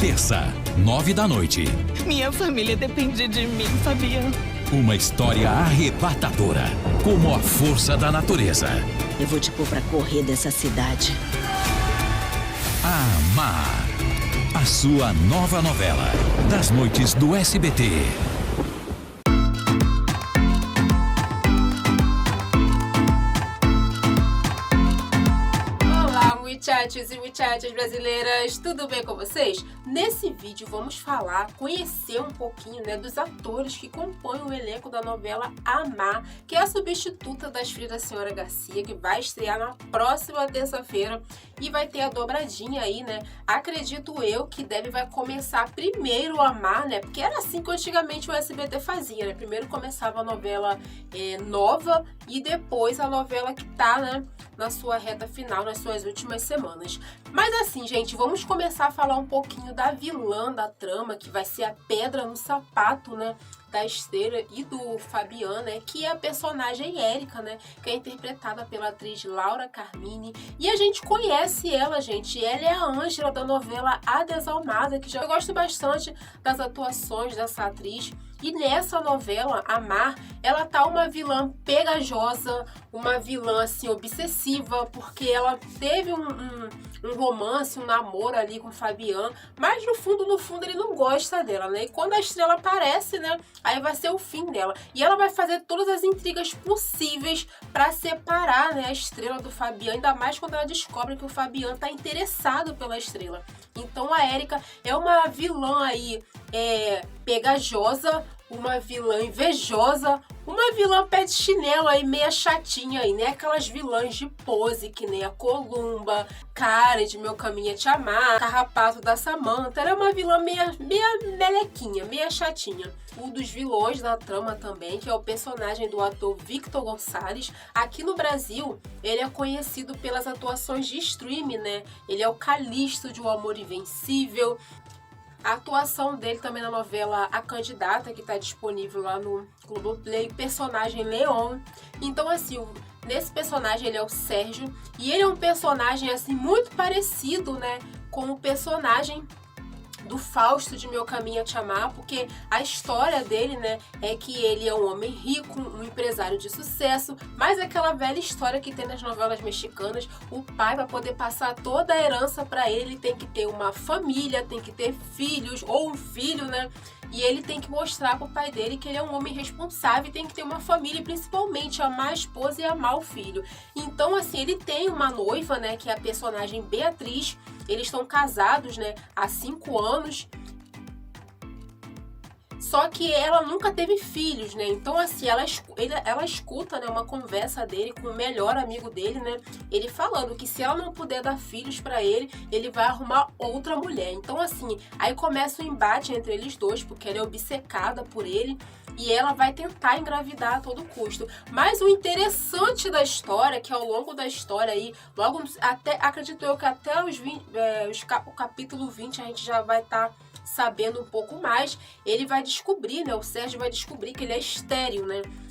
terça, 21h. Minha família depende de mim, Fabiano. Uma história arrebatadora, como a força da natureza. Eu vou te pôr pra correr dessa cidade. Amar. A sua nova novela das noites do SBT. Muchachos e muchachas brasileiras, tudo bem com vocês? Nesse vídeo vamos conhecer um pouquinho, dos atores que compõem o elenco da novela Amar, que é a substituta das Filhas da Senhora Garcia, que vai estrear na próxima terça-feira e vai ter a dobradinha aí, Acredito eu que vai começar primeiro Amar, porque era assim que antigamente o SBT fazia, Primeiro começava a novela nova e depois a novela que tá, na sua reta final, nas suas últimas semanas. Mas assim, gente, vamos começar a falar um pouquinho da vilã da trama, que vai ser a pedra no sapato, da Estrela e do Fabiano, que é a personagem Érica, que é interpretada pela atriz Laura Carmine. E a gente conhece ela, gente. Ela é a Ângela da novela A Desalmada, que eu gosto bastante das atuações dessa atriz. E nessa novela, Amar, ela tá uma vilã pegajosa, uma vilã, assim, obsessiva, porque ela teve um romance, um namoro ali com o Fabiano, mas no fundo ele não gosta dela, E quando a Estrela aparece, aí vai ser o fim dela. E ela vai fazer todas as intrigas possíveis para separar, a Estrela do Fabiano, ainda mais quando ela descobre que o Fabiano tá interessado pela Estrela. Então a Érica é uma vilã aí, pegajosa, uma vilã invejosa, uma vilã pé de chinelo aí, meia chatinha aí, Aquelas vilãs de pose, que nem a Columba, Karen de Meu Caminho é Te Amar, Carrapato da Samantha. Era uma vilã meia melequinha, meia chatinha. Um dos vilões da trama também, que é o personagem do ator Victor Gonçalves. Aqui no Brasil, ele é conhecido pelas atuações de streaming, Ele é o Calixto de O Amor Invencível. A atuação dele também na novela A Candidata, que está disponível lá no Globoplay, personagem Leon. Então, assim, nesse personagem ele é o Sérgio, e ele é um personagem, assim, muito parecido, com o personagem do Fausto de Meu Caminho a Te Amar, porque a história dele, é que ele é um homem rico, um empresário de sucesso, mas aquela velha história que tem nas novelas mexicanas, o pai, para poder passar toda a herança para ele, tem que ter uma família, tem que ter filhos, ou um filho, E ele tem que mostrar pro pai dele que ele é um homem responsável e tem que ter uma família e principalmente amar a esposa e amar o filho. Então, assim, ele tem uma noiva, que é a personagem Beatriz. Eles estão casados, há 5 anos. Só que ela nunca teve filhos, Então, assim, ela escuta, uma conversa dele com o melhor amigo dele, Ele falando que se ela não puder dar filhos pra ele, ele vai arrumar outra mulher. Então, assim, aí começa o embate entre eles dois, porque ela é obcecada por ele e ela vai tentar engravidar a todo custo. Mas o interessante da história, que ao longo da história aí, logo até, acredito eu que até o capítulo 20 a gente já vai estar sabendo um pouco mais. Ele vai descobrir, o Sérgio vai descobrir que ele é estéril,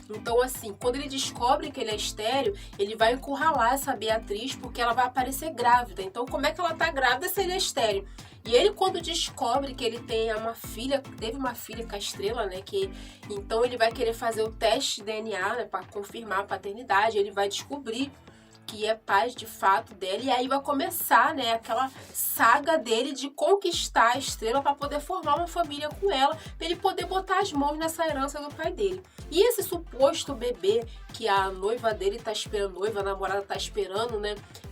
Então, assim, quando ele descobre que ele é estéril, ele vai encurralar essa Beatriz, porque ela vai aparecer grávida. Então, como é que ela tá grávida se ele é estéril? E ele, quando descobre que ele teve uma filha com a Estrela, então ele vai querer fazer o teste de DNA, para confirmar a paternidade. Ele vai descobrir que é pai de fato dela, e aí vai começar, aquela saga dele de conquistar a Estrela para poder formar uma família com ela, para ele poder botar as mãos nessa herança do pai dele. E esse suposto bebê que a noiva dele tá esperando, a namorada tá esperando,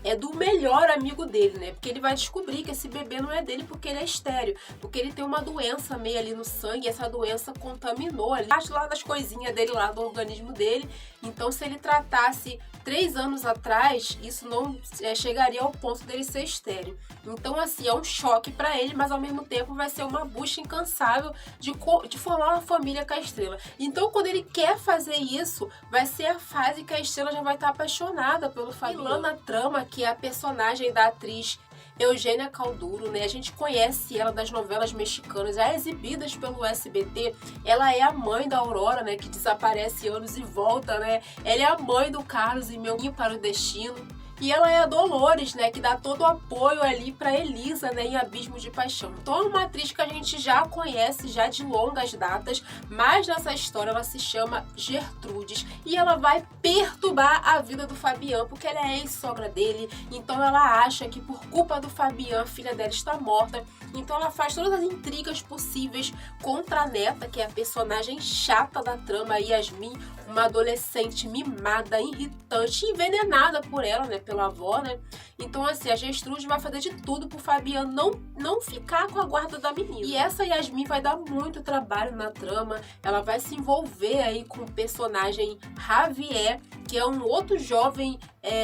é do melhor amigo dele, porque ele vai descobrir que esse bebê não é dele porque ele é estéril, porque ele tem uma doença meio ali no sangue, e essa doença contaminou ali, acho lá das coisinhas dele lá, do organismo dele. Então, se ele tratasse 3 anos atrás, isso não chegaria ao ponto dele ser estéril. Então, assim, é um choque para ele, mas ao mesmo tempo vai ser uma busca incansável de formar uma família com a Estrela. Então, quando ele quer fazer isso, vai ser a fase que a Estrela já vai estar apaixonada pelo Fabiano. Na trama, que é a personagem da atriz Eugênia Calduro, A gente conhece ela das novelas mexicanas, já exibidas pelo SBT. Ela é a mãe da Aurora, que desaparece anos e volta, Ela é a mãe do Carlos e Meu Caminho para o Destino. E ela é a Dolores, né, que dá todo o apoio ali pra Elisa, né, em Abismo de Paixão. Então é uma atriz que a gente já conhece, já de longas datas, mas nessa história ela se chama Gertrudes e ela vai perturbar a vida do Fabian, porque ela é ex-sogra dele, então ela acha que por culpa do Fabian, a filha dela está morta, então ela faz todas as intrigas possíveis contra a neta, que é a personagem chata da trama, Yasmin, uma adolescente mimada, irritante, envenenada por ela, né, pela avó, né? Então, assim, a Gertrude vai fazer de tudo pro Fabian não ficar com a guarda da menina. E essa Yasmin vai dar muito trabalho na trama, ela vai se envolver aí com o personagem Javier, que é um outro jovem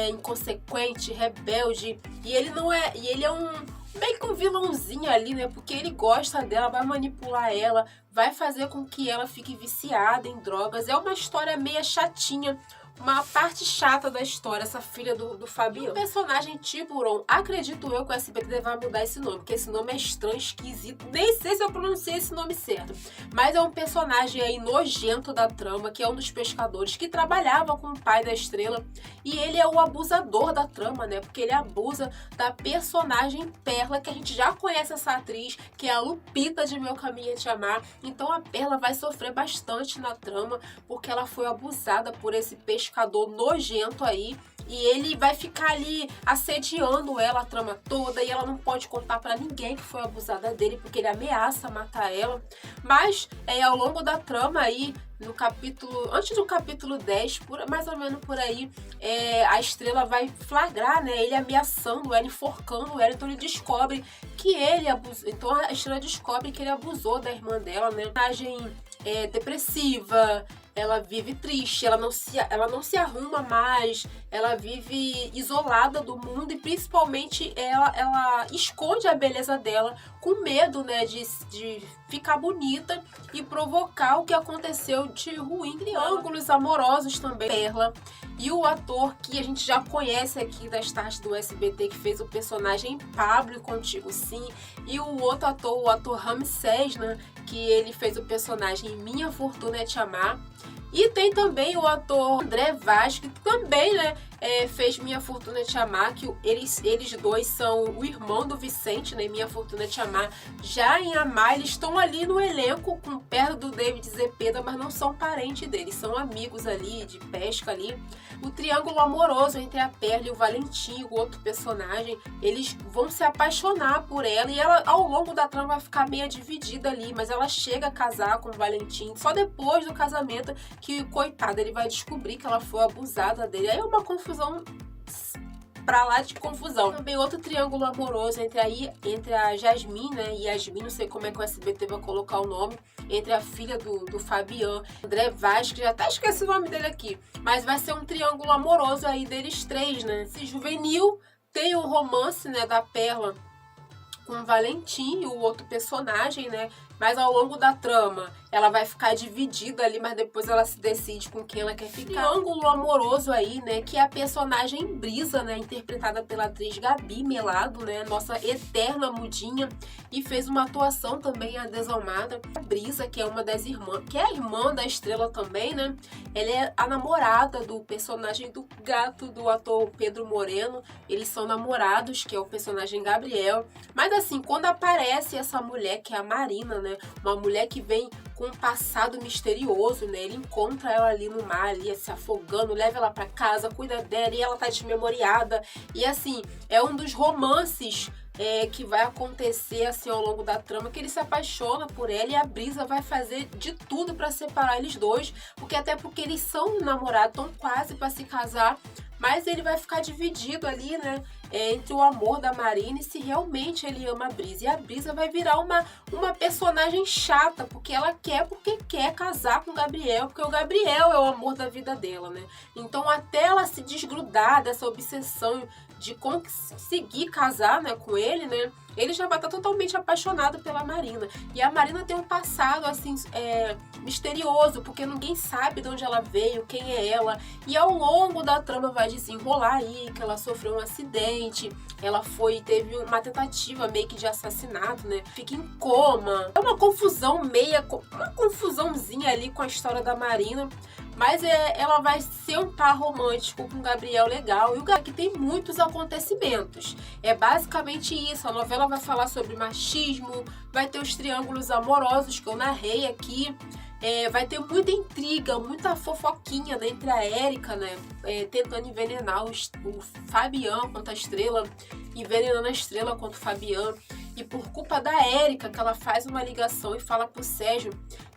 inconsequente, rebelde, e ele é um meio que um vilãozinho ali, né? Porque ele gosta dela, vai manipular ela, vai fazer com que ela fique viciada em drogas. É uma história meio chatinha, uma parte chata da história, essa filha do Fabian. O personagem Tiburon, acredito eu que o SBT vai mudar esse nome, porque esse nome é estranho, esquisito, nem sei se eu pronunciei esse nome certo. Mas é um personagem aí nojento da trama, que é um dos pescadores que trabalhava com o pai da Estrela. E ele é o abusador da trama, né? Porque ele abusa da personagem Perla, que a gente já conhece essa atriz, que é a Lupita de Meu Caminho é Te Amar. Então a Perla vai sofrer bastante na trama, porque ela foi abusada por esse pescador nojento aí, e ele vai ficar ali assediando ela a trama toda, e ela não pode contar pra ninguém que foi abusada dele, porque ele ameaça matar ela. Mas ao longo da trama aí, no capítulo, antes do capítulo 10, mais ou menos por aí, a Estrela vai flagrar, né, ele ameaçando ela, enforcando ela, então ele descobre que ele abusou, então a Estrela descobre que ele abusou da irmã dela, né, personagem depressiva, ela vive triste, ela não se arruma mais, ela vive isolada do mundo e principalmente ela esconde a beleza dela com medo, né, de ficar bonita e provocar o que aconteceu de ruim. Triângulos amorosos também, Perla. E o ator que a gente já conhece aqui das tardes do SBT, que fez o personagem Pablo e Contigo Sim. E o outro ator, o ator Ramsés, né, que ele fez o personagem Minha Fortuna é Te Amar. E tem também o ator André Vaz, que também, né, fez Minha Fortuna é Te Amar, que eles dois são o irmão do Vicente, né, Minha Fortuna é Te Amar. Já em Amar, eles estão ali no elenco, perto do David Zepeda, mas não são parentes deles, são amigos ali, de pesca ali. O triângulo amoroso entre a Perla e o Valentim, o outro personagem, eles vão se apaixonar por ela, e ela, ao longo da trama, vai ficar meio dividida ali, mas ela chega a casar com o Valentim, só depois do casamento que, coitada, ele vai descobrir que ela foi abusada dele. Aí é uma confusão pra lá de confusão. Também outro triângulo amoroso entre a Jasmine, né, e Yasmin, não sei como é que o SBT vai colocar o nome, entre a filha do Fabian, André Vaz, que já até esqueci o nome dele aqui, mas vai ser um triângulo amoroso aí deles três, né. Esse juvenil tem o romance, né, da Perla com o Valentim e o outro personagem, né, mas ao longo da trama ela vai ficar dividida ali, mas depois ela se decide com quem ela quer ficar. Triângulo amoroso aí, né, que é a personagem Brisa, né, interpretada pela atriz Gabi Melado, né, nossa eterna mudinha, e fez uma atuação também a Desalmada. A Brisa, que é uma das irmãs, que é a irmã da Estrela também, né, ela é a namorada do personagem do gato do ator Pedro Moreno, eles são namorados, que é o personagem Gabriel. Mas assim, quando aparece essa mulher, que é a Marina, né, uma mulher que vem com um passado misterioso, né? Ele encontra ela ali no mar, ali se afogando, leva ela pra casa, cuida dela e ela tá desmemoriada. E assim, é um dos romances que vai acontecer assim ao longo da trama, que ele se apaixona por ela e a Brisa vai fazer de tudo pra separar eles dois, porque eles são namorados, estão quase pra se casar, mas ele vai ficar dividido ali, né, entre o amor da Marina e se realmente ele ama a Brisa. E a Brisa vai virar uma personagem chata, porque quer casar com o Gabriel, porque o Gabriel é o amor da vida dela, né? Então até ela se desgrudar dessa obsessão de conseguir casar, né, com ele, né, ele já vai estar totalmente apaixonado pela Marina. E a Marina tem um passado, assim, misterioso, porque ninguém sabe de onde ela veio, quem é ela. E ao longo da trama vai desenrolar aí que ela sofreu um acidente, ela teve uma tentativa meio que de assassinato, né? Fica em coma. É uma confusãozinha ali com a história da Marina. Mas ela vai ser um par romântico com o Gabriel legal. E o Gabriel que tem muitos acontecimentos. É basicamente isso. A novela vai falar sobre machismo, vai ter os triângulos amorosos que eu narrei aqui. Vai ter muita intriga, muita fofoquinha, né, entre a Érica, né, tentando envenenar o Fabian contra a Estrela, envenenando a Estrela contra o Fabian. E por culpa da Érica, que ela faz uma ligação e fala pro Sérgio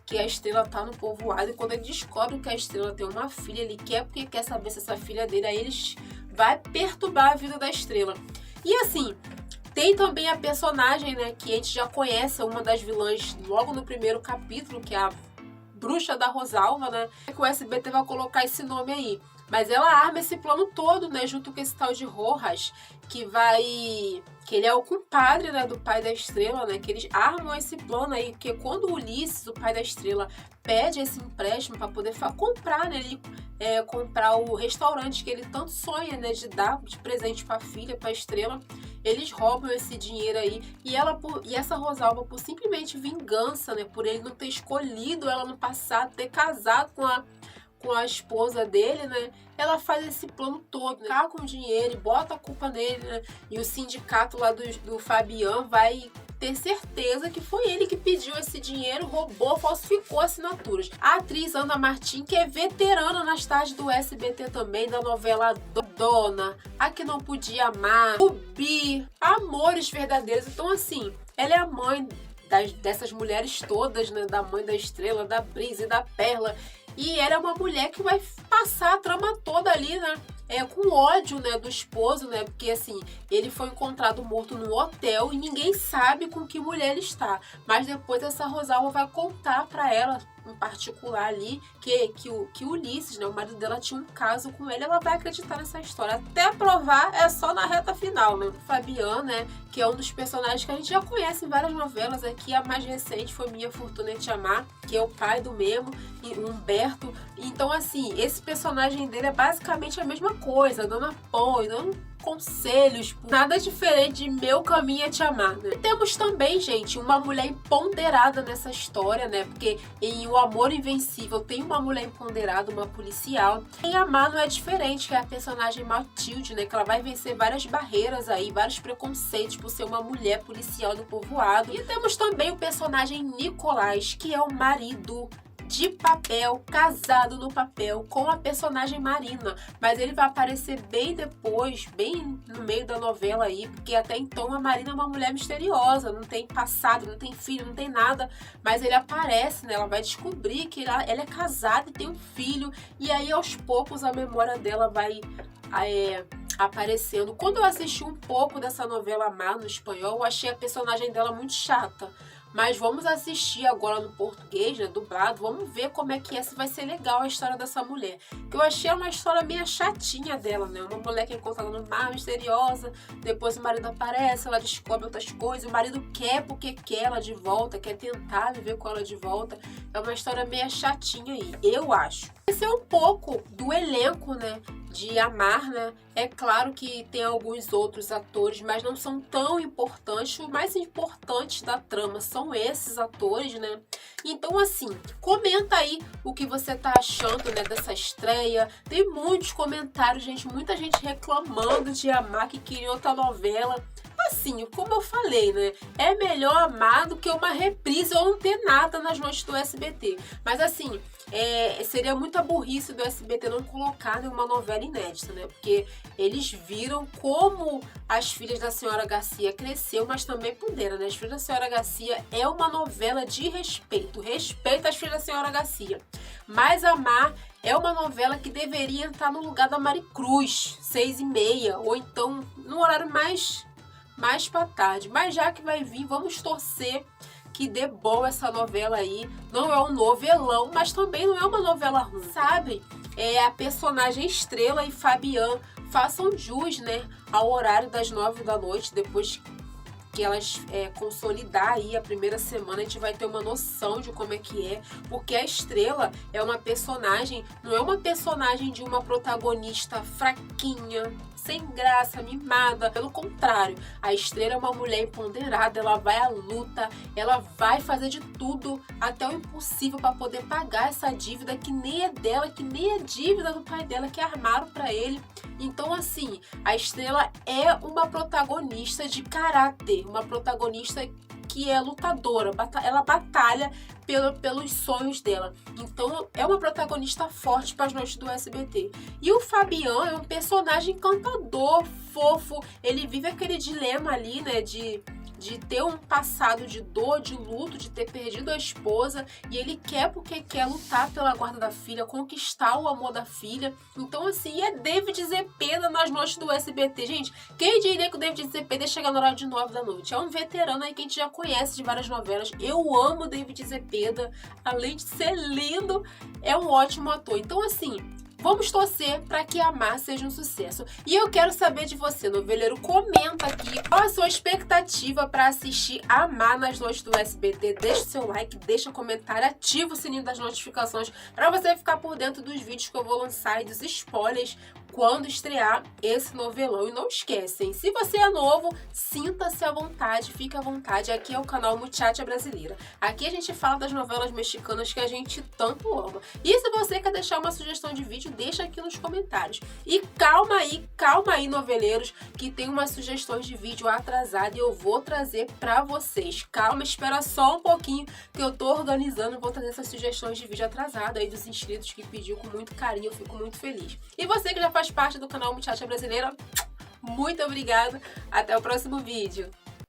que a Estrela tá no povoado. E quando ele descobre que a Estrela tem uma filha, ele quer porque quer saber se essa filha dele, aí eles vai perturbar a vida da Estrela. E assim, tem também a personagem, né, que a gente já conhece, uma das vilãs logo no primeiro capítulo, que é a Bruxa da Rosalva, né? Que o SBT vai colocar esse nome aí. Mas ela arma esse plano todo, né? Junto com esse tal de Rojas, que ele é o compadre, né, do pai da Estrela, né? Que eles armam esse plano aí, porque quando o Ulisses, o pai da Estrela, pede esse empréstimo para poder comprar, né? Comprar o restaurante que ele tanto sonha, né? De dar de presente para a filha, para a Estrela. Eles roubam esse dinheiro aí. E essa Rosalva, por simplesmente vingança, né? Por ele não ter escolhido ela no passado, ter casado com a esposa dele, né? Ela faz esse plano todo, né? Ficar com o dinheiro e bota a culpa nele, né? E o sindicato lá do Fabian vai ter certeza que foi ele que pediu esse dinheiro, roubou, falsificou assinaturas. A atriz Ana Martim, que é veterana nas tardes do SBT também, da novela Dona, A Que Não Podia Amar, Rubi, Amores Verdadeiros. Então, assim, ela é a mãe dessas mulheres todas, né? Da mãe da Estrela, da Brisa e da Perla. E ela é uma mulher que vai passar a trama toda ali, né? Com ódio, né, do esposo, né? Porque, assim, ele foi encontrado morto no hotel e ninguém sabe com que mulher ele está. Mas depois essa Rosalva vai contar pra ela, em particular ali, que o Ulisses, né, o marido dela, tinha um caso com ele. Ela vai acreditar nessa história. Até provar é só na reta final, né? O Fabian, né, que é um dos personagens que a gente já conhece em várias novelas aqui. A mais recente foi Minha Fortuna é Te Amar, que é o pai do Memo, e o Humberto. Então, assim, esse personagem dele é basicamente a mesma coisa, dando apoio, dando conselhos, nada diferente de Meu Caminho é Te Amar, né? Temos também, gente, uma mulher empoderada nessa história, né? Porque em O Amor Invencível tem uma mulher empoderada, uma policial. Em Amar não é diferente, que é a personagem Matilde, né? Que ela vai vencer várias barreiras aí, vários preconceitos por ser uma mulher policial do povoado. E temos também o personagem Nicolás, que é o marido de papel, casado no papel com a personagem Marina, mas ele vai aparecer bem depois, bem no meio da novela aí, porque até então a Marina é uma mulher misteriosa, não tem passado, não tem filho, não tem nada, mas ele aparece, né? Ela vai descobrir que ela é casada e tem um filho, e aí aos poucos a memória dela vai aparecendo. Quando eu assisti um pouco dessa novela Mar no espanhol, eu achei a personagem dela muito chata. Mas vamos assistir agora no português, né, dublado. Vamos ver como é que essa vai ser legal a história dessa mulher. Que eu achei uma história meio chatinha dela, né? Uma mulher que é encontrada no mar, misteriosa. Depois o marido aparece, ela descobre outras coisas. O marido quer porque quer ela de volta, quer tentar viver com ela de volta. É uma história meio chatinha aí, eu acho. Esse é um pouco do elenco, né, de Amar, né? É claro que tem alguns outros atores, mas não são tão importantes. Os mais importantes da trama são esses atores, né? Então, assim, comenta aí o que você tá achando, né, dessa estreia. Tem muitos comentários, gente, muita gente reclamando de Amar, que queria outra novela. Assim, como eu falei, né? É melhor Amar do que uma reprise ou não ter nada nas noites do SBT. Mas assim, seria muita burrice do SBT não colocar nenhuma novela inédita, né? Porque eles viram como As Filhas da Senhora Garcia cresceu, mas também pondera, né? As Filhas da Senhora Garcia é uma novela de respeito. Respeito às Filhas da Senhora Garcia. Mas Amar é uma novela que deveria entrar no lugar da Maricruz, 6h30, ou então no horário mais pra tarde. Mas já que vai vir, vamos torcer que dê bom essa novela aí. Não é um novelão, mas também não é uma novela ruim, sabe? A personagem Estrela e Fabian façam jus, né, ao horário das 9 da noite, depois que elas consolidar aí a primeira semana, a gente vai ter uma noção de como é que é, porque a Estrela é uma personagem, não é uma personagem de uma protagonista fraquinha, sem graça, mimada. Pelo contrário, a Estrela é uma mulher empoderada, ela vai à luta, ela vai fazer de tudo, até o impossível, para poder pagar essa dívida que nem é dela, que nem é dívida do pai dela, que armaram para ele. Então, assim, a Estrela é uma protagonista de caráter, uma protagonista que é lutadora, ela batalha pelos sonhos dela. Então, é uma protagonista forte para as noites do SBT. E o Fabian é um personagem encantador, fofo. Ele vive aquele dilema ali, né, de ter um passado de dor, de luto, de ter perdido a esposa, e ele quer porque quer lutar pela guarda da filha, conquistar o amor da filha. Então, assim, é David Zepeda nas noites do SBT. Gente, quem diria que o David Zepeda ia chegar no horário de 9 da noite? É um veterano aí que a gente já conhece de várias novelas. Eu amo o David Zepeda, além de ser lindo, é um ótimo ator. Então, assim, vamos torcer para que Amar seja um sucesso. E eu quero saber de você, noveleiro. Comenta aqui qual a sua expectativa para assistir Amar nas noites do SBT. Deixa o seu like, deixa um comentário, ativa o sininho das notificações para você ficar por dentro dos vídeos que eu vou lançar e dos spoilers quando estrear esse novelão. E não esquecem, se você é novo, sinta-se à vontade, fique à vontade. Aqui é o canal Muchacha Brasileira. Aqui a gente fala das novelas mexicanas que a gente tanto ama. E se você quer deixar uma sugestão de vídeo, deixa aqui nos comentários. E calma aí, noveleiros, que tem umas sugestões de vídeo atrasada e eu vou trazer pra vocês. Calma, espera só um pouquinho que eu tô organizando, vou trazer essas sugestões de vídeo atrasada aí dos inscritos que pediu com muito carinho, eu fico muito feliz. E você que já faz parte do canal Muchacha Brasileira, muito obrigada. Até o próximo vídeo.